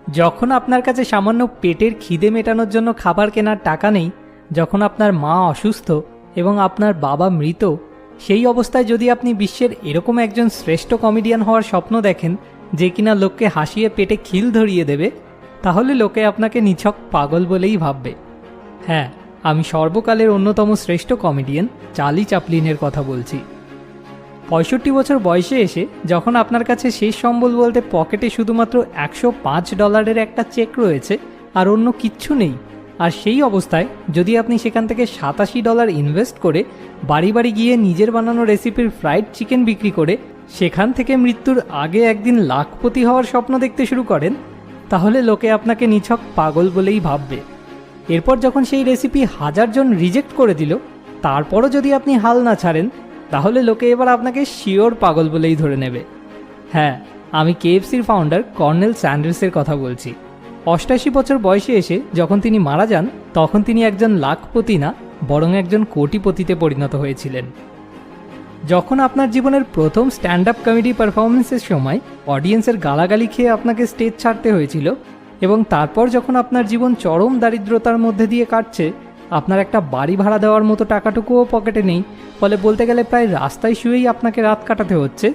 যখন আপনার কাছে সামান্য পেটের খিদে মেটানোর জন্য খাবার কেনার টাকা নেই, যখন আপনার মা অসুস্থ এবং আপনার বাবা মৃত, সেই অবস্থায় যদি আপনি বিশ্বের এরকম একজন শ্রেষ্ঠ কমেডিয়ান হওয়ার স্বপ্ন দেখেন যে কিনা লোককে হাসিয়ে পেটে খিল ধরিয়ে দেবে, তাহলে লোকে আপনাকে নিছক পাগল বলেই ভাববে। হ্যাঁ, আমি সর্বকালের অন্যতম শ্রেষ্ঠ কমেডিয়ান চার্লি চ্যাপলিনের কথা বলছি। 65 বছর বয়সে এসে যখন আপনার কাছে শেষ সম্বল বলতে পকেটে শুধুমাত্র $105 একটা চেক রয়েছে আর অন্য কিচ্ছু নেই, আর সেই অবস্থায় যদি আপনি সেখান থেকে $87 ইনভেস্ট করে বাড়ি বাড়ি গিয়ে নিজের বানানো রেসিপির ফ্রাইড চিকেন বিক্রি করে সেখান থেকে মৃত্যুর আগে একদিন লাখপতি হওয়ার স্বপ্ন দেখতে শুরু করেন, তাহলে লোকে আপনাকে নিছক পাগল বলেই ভাববে। এরপর যখন সেই রেসিপি 1000 জন রিজেক্ট করে দিল, তারপরও যদি আপনি হাল না ছাড়েন, তাহলে লোকে এবার আপনাকে শিওর পাগল বলেই ধরে নেবে। হ্যাঁ, আমি কেএফসির ফাউন্ডার কর্নেল স্যান্ডার্সের কথা বলছি। 88 বছর বয়সে এসে যখন তিনি মারা যান, তখন তিনি একজন লাখপতি না, বরং একজন কোটিপতিতে পরিণত হয়েছিলেন। যখন আপনার জীবনের প্রথম স্ট্যান্ড আপ কমেডি পারফরমেন্সের সময় অডিয়েন্সের গালাগালি খেয়ে আপনাকে স্টেজ ছাড়তে হয়েছিল, এবং তারপর যখন আপনার জীবন চরম দারিদ্রতার মধ্যে দিয়ে কাটছে, আপনার একটা বাড়ি ভাড়া দেওয়ার মতো টাকাটুকুও পকেটে নেই, ফলে বলতে গেলে প্রায় রাস্তায় শুয়েই আপনাকে রাত কাটাতে হচ্ছে,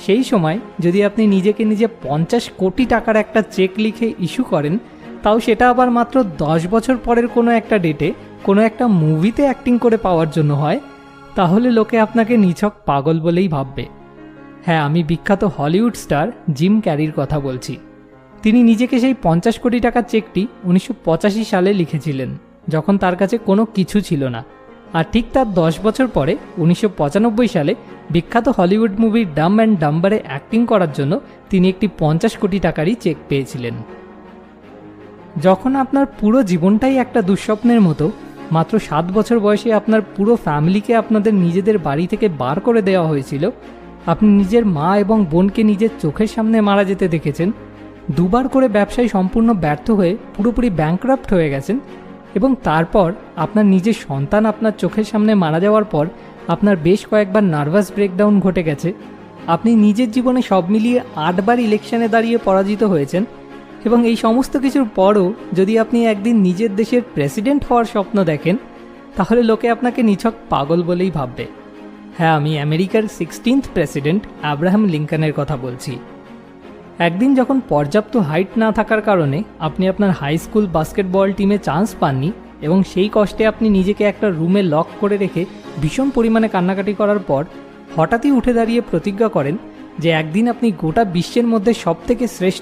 সেই সময় যদি আপনি নিজেকে নিজে 50 কোটি টাকার একটা চেক লিখে ইস্যু করেন, তাও সেটা আবার মাত্র 10 বছর পরের কোনো একটা ডেটে কোনো একটা মুভিতে অ্যাক্টিং করে পাওয়ার জন্য হয়, তাহলে লোকে আপনাকে নিছক পাগল বলেই ভাববে। হ্যাঁ, আমি বিখ্যাত হলিউড স্টার জিম ক্যারির কথা বলছি। তিনি নিজেকে সেই 50 কোটি টাকার চেকটি 1985 সালে লিখেছিলেন, যখন তার কাছে কোনো কিছু ছিল না। আর ঠিক তার 10 বছর পরে 1995 সালে বিখ্যাত হলিউড মুভি ডাম্ব অ্যান্ড ডাম্বারে অ্যাক্টিং করার জন্য তিনি একটি 50 কোটি টাকারই চেক পেয়েছিলেন। যখন আপনার পুরো জীবনটাই একটা দুঃস্বপ্নের মতো, মাত্র 7 বছর বয়সে আপনার পুরো ফ্যামিলিকে আপনাদের নিজেদের বাড়ি থেকে বার করে দেওয়া হয়েছিল, আপনি নিজের মা এবং বোনকে নিজের চোখের সামনে মারা যেতে দেখেছেন, 2 বার করে ব্যবসায় সম্পূর্ণ ব্যর্থ হয়ে পুরোপুরি ব্যাংক্রাফট হয়ে গেছেন, এবং তারপর আপনার নিজের সন্তান আপনার চোখের সামনে মারা যাওয়ার পর আপনার বেশ কয়েকবার নার্ভাস ব্রেকডাউন ঘটে গেছে, আপনি নিজের জীবনে সব মিলিয়ে 8 বার ইলেকশনে দাঁড়িয়ে পরাজিত হয়েছেন, এবং এই সমস্ত কিছুর পরও যদি আপনি একদিন নিজের দেশের প্রেসিডেন্ট হওয়ার স্বপ্ন দেখেন, তাহলে লোকে আপনাকে নিছক পাগল বলেই ভাববে। হ্যাঁ, আমি আমেরিকার 16th প্রেসিডেন্ট আব্রাহাম লিঙ্কনের কথা বলছি। একদিন যখন পর্যাপ্ত হাইট না থাকার কারণে আপনি আপনার হাই স্কুল বাস্কেটবল টিমে চান্স পাননি, এবং সেই কষ্টে আপনি নিজেকে একটা রুমে লক করে রেখে ভীষণ পরিমাণে কান্নাকাটি করার পর হঠাৎই উঠে দাঁড়িয়ে প্রতিজ্ঞা করেন যে একদিন আপনি গোটা বিশ্বের মধ্যে সবথেকে শ্রেষ্ঠ